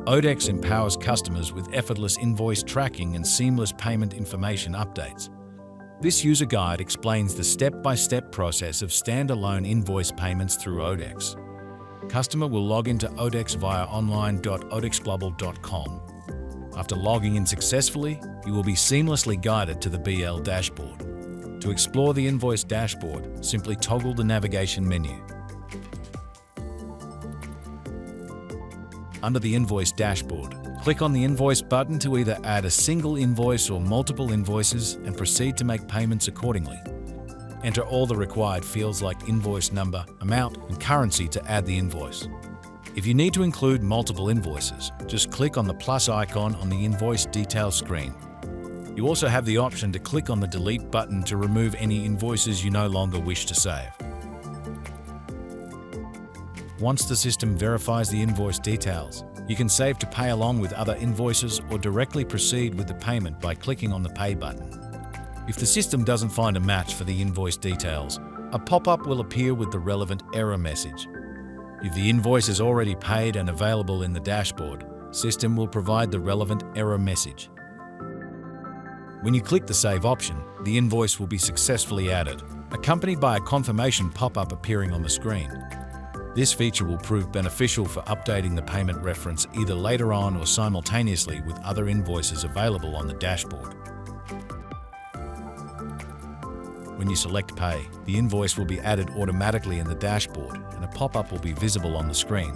ODeX empowers customers with effortless invoice tracking and seamless payment information updates. This user guide explains the step-by-step process of standalone invoice payments through ODeX. Customer will log into ODeX via online.odexglobal.com. After logging in successfully, you will be seamlessly guided to the BL dashboard. To explore the invoice dashboard, simply toggle the navigation menu. Under the invoice dashboard, click on the invoice button to either add a single invoice or multiple invoices and proceed to make payments accordingly. Enter all the required fields like invoice number, amount, and currency to add the invoice. If you need to include multiple invoices, just click on the plus icon on the invoice details screen. You also have the option to click on the delete button to remove any invoices you no longer wish to save. Once the system verifies the invoice details, you can save to pay along with other invoices or directly proceed with the payment by clicking on the Pay button. If the system doesn't find a match for the invoice details, a pop-up will appear with the relevant error message. If the invoice is already paid and available in the dashboard, system will provide the relevant error message. When you click the Save option, the invoice will be successfully added, accompanied by a confirmation pop-up appearing on the screen. This feature will prove beneficial for updating the payment reference either later on or simultaneously with other invoices available on the dashboard. When you select Pay, the invoice will be added automatically in the dashboard and a pop-up will be visible on the screen.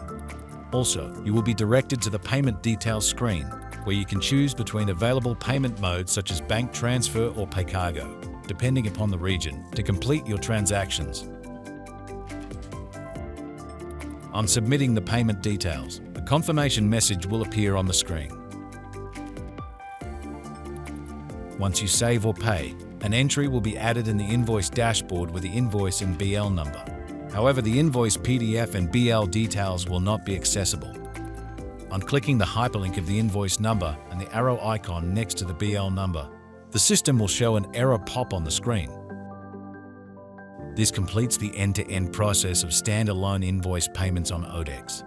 Also, you will be directed to the Payment Details screen, where you can choose between available payment modes such as bank transfer or pay cargo, depending upon the region, to complete your transactions. On submitting the payment details, a confirmation message will appear on the screen. Once you save or pay, an entry will be added in the invoice dashboard with the invoice and BL number. However, the invoice PDF and BL details will not be accessible. On clicking the hyperlink of the invoice number and the arrow icon next to the BL number, the system will show an error pop on the screen. This completes the end-to-end process of standalone invoice payments on ODeX.